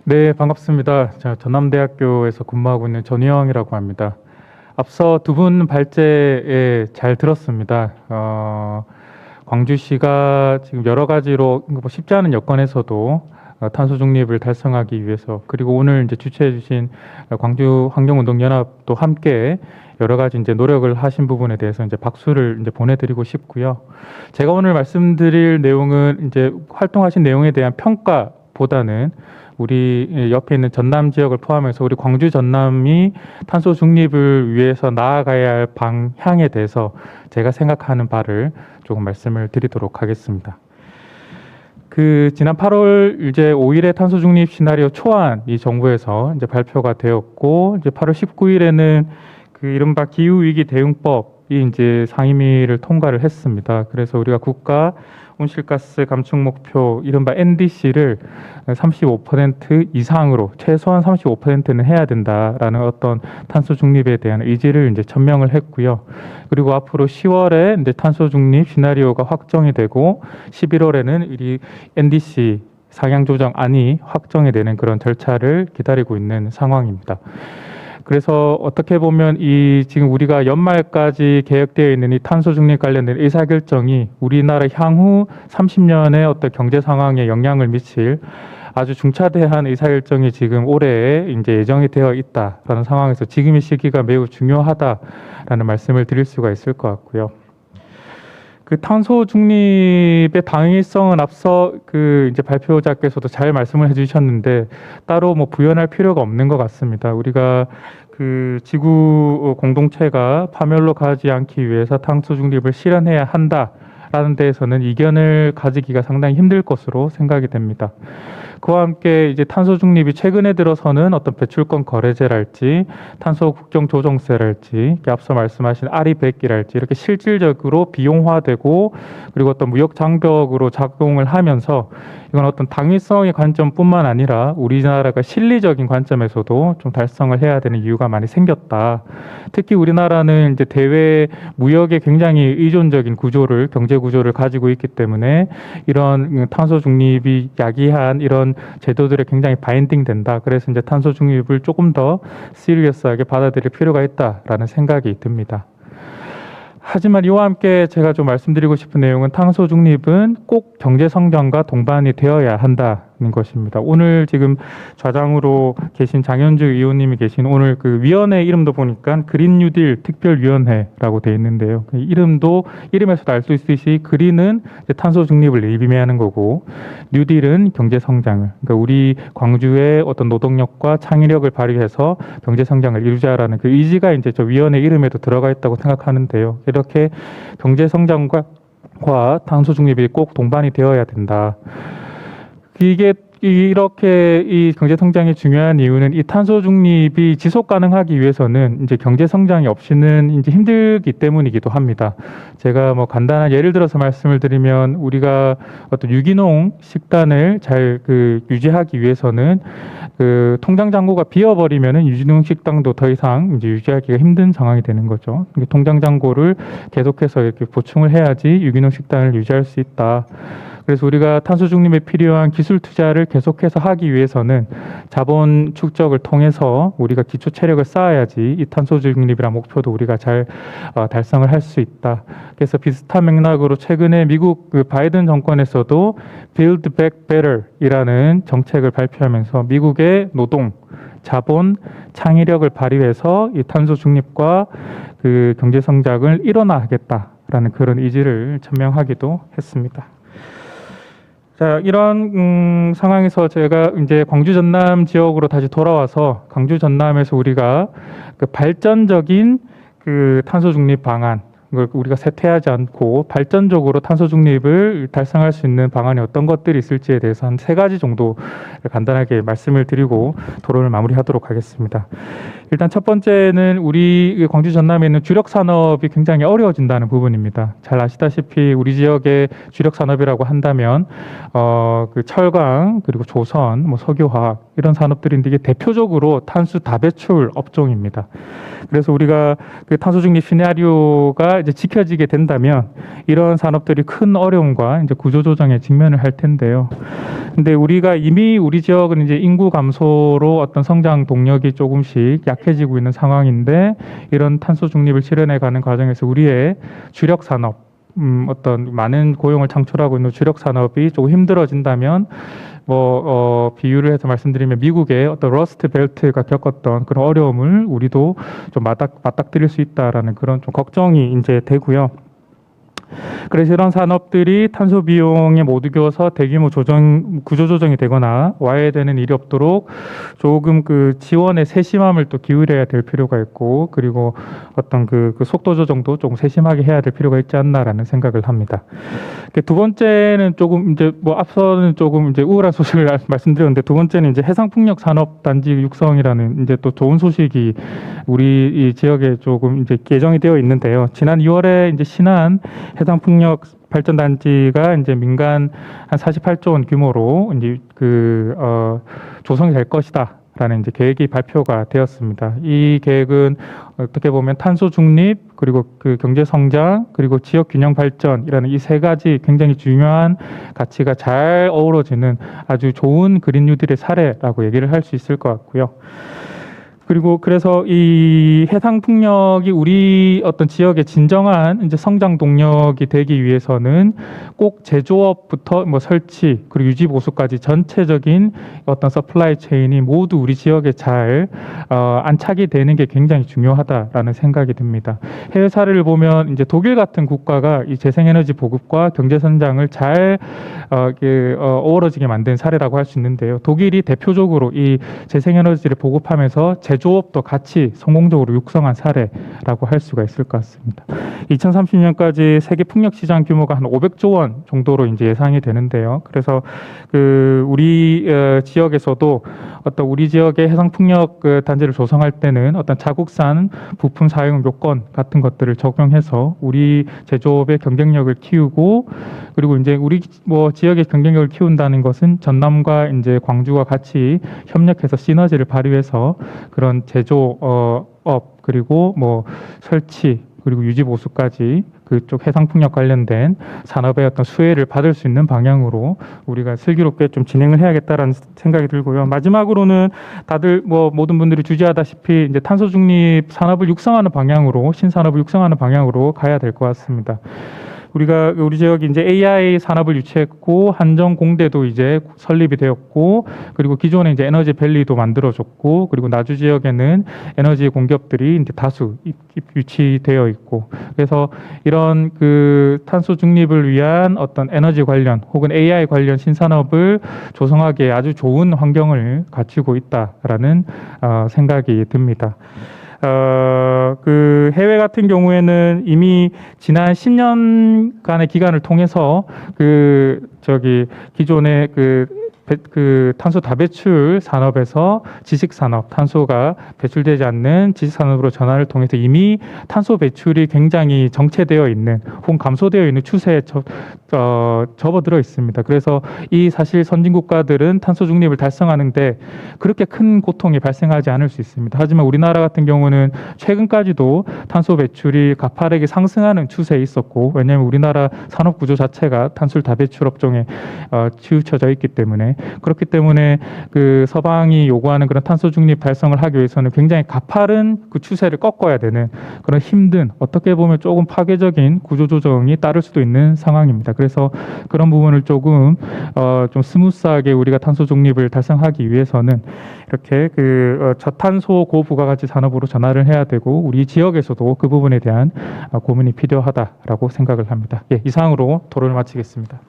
네, 반갑습니다. 전남대학교에서 근무하고 있는 전희영이라고 합니다. 앞서 두 분 발제에 잘 들었습니다. 광주시가 지금 여러 가지로 뭐 쉽지 않은 여건에서도 탄소 중립을 달성하기 위해서, 그리고 오늘 이제 주최해 주신 광주 환경운동연합도 함께 여러 가지 이제 노력을 하신 부분에 대해서 이제 박수를 이제 보내드리고 싶고요. 제가 오늘 말씀드릴 내용은 이제 활동하신 내용에 대한 평가보다는 우리 옆에 있는 전남 지역을 포함해서 우리 광주 전남이 탄소 중립을 위해서 나아가야 할 방향에 대해서 제가 생각하는 바를 조금 말씀을 드리도록 하겠습니다. 지난 8월 이제 5일에 탄소 중립 시나리오 초안이 정부에서 이제 발표가 되었고, 이제 8월 19일에는 이른바 기후 위기 대응법이 이제 상임위를 통과를 했습니다. 그래서 우리가 국가 온실가스 감축 목표 이른바 NDC를 35% 이상으로 최소한 35%는 해야 된다라는 어떤 탄소 중립에 대한 의지를 이제 천명을 했고요. 그리고 앞으로 10월에 이제 탄소 중립 시나리오가 확정이 되고 11월에는 이 NDC 상향 조정안이 확정이 되는 그런 절차를 기다리고 있는 상황입니다. 그래서 어떻게 보면 지금 우리가 연말까지 계획되어 있는 이 탄소 중립 관련된 의사결정이 우리나라 향후 30년의 어떤 경제 상황에 영향을 미칠 아주 중차대한 의사결정이 지금 올해에 이제 예정이 되어 있다라는 상황에서 지금의 시기가 매우 중요하다라는 말씀을 드릴 수가 있을 것 같고요. 탄소 중립의 당위성은 앞서 이제 발표자께서도 잘 말씀을 해주셨는데 따로 뭐 부연할 필요가 없는 것 같습니다. 우리가 지구 공동체가 파멸로 가지 않기 위해서 탄소 중립을 실현해야 한다라는 데에서는 이견을 가지기가 상당히 힘들 것으로 생각이 됩니다. 그와 함께 이제 탄소 중립이 최근에 들어서는 어떤 배출권 거래제랄지 탄소 국경 조정세랄지 앞서 말씀하신 RE100이랄지 이렇게 실질적으로 비용화되고 그리고 어떤 무역 장벽으로 작용을 하면서 이건 어떤 당위성의 관점뿐만 아니라 우리나라가 실리적인 관점에서도 좀 달성을 해야 되는 이유가 많이 생겼다. 특히 우리나라는 이제 대외 무역에 굉장히 의존적인 경제 구조를 가지고 있기 때문에 이런 탄소 중립이 야기한 이런 제도들에 굉장히 바인딩된다. 그래서 이제 탄소 중립을 조금 더 시리어스하게 받아들일 필요가 있다라는 생각이 듭니다. 하지만 이와 함께 제가 좀 말씀드리고 싶은 내용은 탄소 중립은 꼭 경제 성장과 동반이 되어야 한다는 것입니다. 오늘 지금 좌장으로 계신 장현주 의원님이 계신 오늘 위원회 이름도 보니까 그린 뉴딜 특별위원회라고 되어 있는데요. 이름에서도 알 수 있듯이 그린은 탄소 중립을 의미하는 거고 뉴딜은 경제 성장을, 그러니까 우리 광주의 어떤 노동력과 창의력을 발휘해서 경제 성장을 이루자라는 그 의지가 이제 저 위원회 이름에도 들어가 있다고 생각하는데요. 이렇게 경제 성장과 탄소 중립이 꼭 동반이 되어야 된다. 이렇게 이 경제 성장이 중요한 이유는 이 탄소 중립이 지속 가능하기 위해서는 이제 경제 성장이 없이는 이제 힘들기 때문이기도 합니다. 제가 뭐 간단한 예를 들어서 말씀을 드리면 우리가 어떤 유기농 식단을 잘 유지하기 위해서는 통장 잔고가 비어버리면은 유기농 식당도 더 이상 이제 유지하기가 힘든 상황이 되는 거죠. 통장 잔고를 계속해서 이렇게 보충을 해야지 유기농 식단을 유지할 수 있다. 그래서 우리가 탄소 중립에 필요한 기술 투자를 계속해서 하기 위해서는 자본 축적을 통해서 우리가 기초 체력을 쌓아야지 이 탄소 중립이란 목표도 우리가 잘 달성을 할 수 있다. 그래서 비슷한 맥락으로 최근에 미국 바이든 정권에서도 Build Back Better이라는 정책을 발표하면서 미국의 노동, 자본, 창의력을 발휘해서 이 탄소 중립과 경제 성장을 일원화하겠다라는 그런 의지를 천명하기도 했습니다. 자, 이런 상황에서 제가 이제 광주 전남 지역으로 다시 돌아와서 광주 전남에서 우리가 발전적인 탄소 중립 방안, 우리가 쇠퇴하지 않고 발전적으로 탄소 중립을 달성할 수 있는 방안이 어떤 것들이 있을지에 대해서 한 3가지 정도 간단하게 말씀을 드리고 토론을 마무리하도록 하겠습니다. 일단 첫 번째는 우리 광주 전남에 있는 주력 산업이 굉장히 어려워진다는 부분입니다. 잘 아시다시피 우리 지역의 주력 산업이라고 한다면 철강 그리고 조선, 석유화학 이런 산업들인데 이게 대표적으로 탄소 다배출 업종입니다. 그래서 우리가 탄소 중립 시나리오가 우리가 이제 지켜지게 된다면 이런 산업들이 큰 어려움과 이제 구조조정에 직면을 할 텐데요. 근데 우리가 이미 우리 지역은 이제 인구 감소로 어떤 성장 동력이 조금씩 약해지고 있는 상황인데 이런 탄소 중립을 실현해 가는 과정에서 우리의 주력 산업 어떤 많은 고용을 창출하고 있는 주력 산업이 조금 힘들어진다면 비유를 해서 말씀드리면 미국의 어떤 러스트 벨트가 겪었던 그런 어려움을 우리도 좀 맞닥뜨릴 수 있다라는 그런 좀 걱정이 이제 되고요. 그래서 이런 산업들이 탄소 비용에 못 이겨서 대규모 구조 조정이 되거나 와해되는 일이 없도록 조금 그 지원에 세심함을 또 기울여야 될 필요가 있고, 그리고 어떤 그 속도 조정도 조금 세심하게 해야 될 필요가 있지 않나라는 생각을 합니다. 두 번째는 조금 이제 앞서는 조금 이제 우울한 소식을 말씀드렸는데, 두 번째는 이제 해상풍력 산업 단지 육성이라는 이제 또 좋은 소식이 우리 이 지역에 조금 이제 예정이 되어 있는데요. 지난 2월에 이제 신안 해상풍력 발전단지가 이제 민간 한 48조 원 규모로 이제 조성이 될 것이다라는 이제 계획이 발표가 되었습니다. 이 계획은 어떻게 보면 탄소 중립, 그리고 그 경제 성장, 그리고 지역 균형 발전이라는 이 세 가지 굉장히 중요한 가치가 잘 어우러지는 아주 좋은 그린 뉴딜의 사례라고 얘기를 할 수 있을 것 같고요. 그리고 그래서 이 해상 풍력이 우리 어떤 지역의 진정한 이제 성장 동력이 되기 위해서는 꼭 제조업부터 설치 그리고 유지 보수까지 전체적인 어떤 서플라이 체인이 모두 우리 지역에 잘 안착이 되는 게 굉장히 중요하다라는 생각이 듭니다. 해외 사례를 보면 이제 독일 같은 국가가 이 재생에너지 보급과 경제 성장을 잘 어우러지게 만든 사례라고 할 수 있는데요. 독일이 대표적으로 이 재생에너지를 보급하면서 제조업도 같이 성공적으로 육성한 사례라고 할 수가 있을 것 같습니다. 2030년까지 세계 풍력 시장 규모가 한 500조 원 정도로 이제 예상이 되는데요. 그래서 우리 지역에서도 어떤 우리 지역의 해상 풍력 단지를 조성할 때는 어떤 자국산 부품 사용 요건 같은 것들을 적용해서 우리 제조업의 경쟁력을 키우고, 그리고 이제 우리 지역의 경쟁력을 키운다는 것은 전남과 이제 광주와 같이 협력해서 시너지를 발휘해서 그런 제조업 그리고 설치 그리고 유지 보수까지 그쪽 해상풍력 관련된 산업의 어떤 수혜를 받을 수 있는 방향으로 우리가 슬기롭게 좀 진행을 해야겠다라는 생각이 들고요. 마지막으로는 다들 모든 분들이 주지하다시피 이제 탄소 중립 산업을 육성하는 방향으로, 신산업을 육성하는 방향으로 가야 될 것 같습니다. 우리 지역이 이제 AI 산업을 유치했고, 한정 공대도 이제 설립이 되었고, 그리고 기존에 이제 에너지 밸리도 만들어졌고, 그리고 나주 지역에는 에너지 공기업들이 이제 다수 유치되어 있고, 그래서 이런 탄소 중립을 위한 어떤 에너지 관련 혹은 AI 관련 신산업을 조성하기에 아주 좋은 환경을 갖추고 있다라는 생각이 듭니다. 해외 같은 경우에는 이미 지난 10년간의 기간을 통해서 기존의 탄소 다배출 산업에서 지식산업, 탄소가 배출되지 않는 지식산업으로 전환을 통해서 이미 탄소 배출이 굉장히 정체되어 있는 혹은 감소되어 있는 추세에 접어들어 있습니다. 그래서 이 사실 선진국가들은 탄소 중립을 달성하는데 그렇게 큰 고통이 발생하지 않을 수 있습니다. 하지만 우리나라 같은 경우는 최근까지도 탄소 배출이 가파르게 상승하는 추세에 있었고, 왜냐하면 우리나라 산업 구조 자체가 탄소 다배출 업종에 치우쳐져 있기 때문에, 그렇기 때문에 서방이 요구하는 그런 탄소 중립 달성을 하기 위해서는 굉장히 가파른 그 추세를 꺾어야 되는 그런 힘든, 어떻게 보면 조금 파괴적인 구조 조정이 따를 수도 있는 상황입니다. 그래서 그런 부분을 조금 좀 스무스하게 우리가 탄소 중립을 달성하기 위해서는 이렇게 저탄소 고부가가치 산업으로 전환을 해야 되고, 우리 지역에서도 그 부분에 대한 고민이 필요하다라고 생각을 합니다. 예, 이상으로 토론을 마치겠습니다.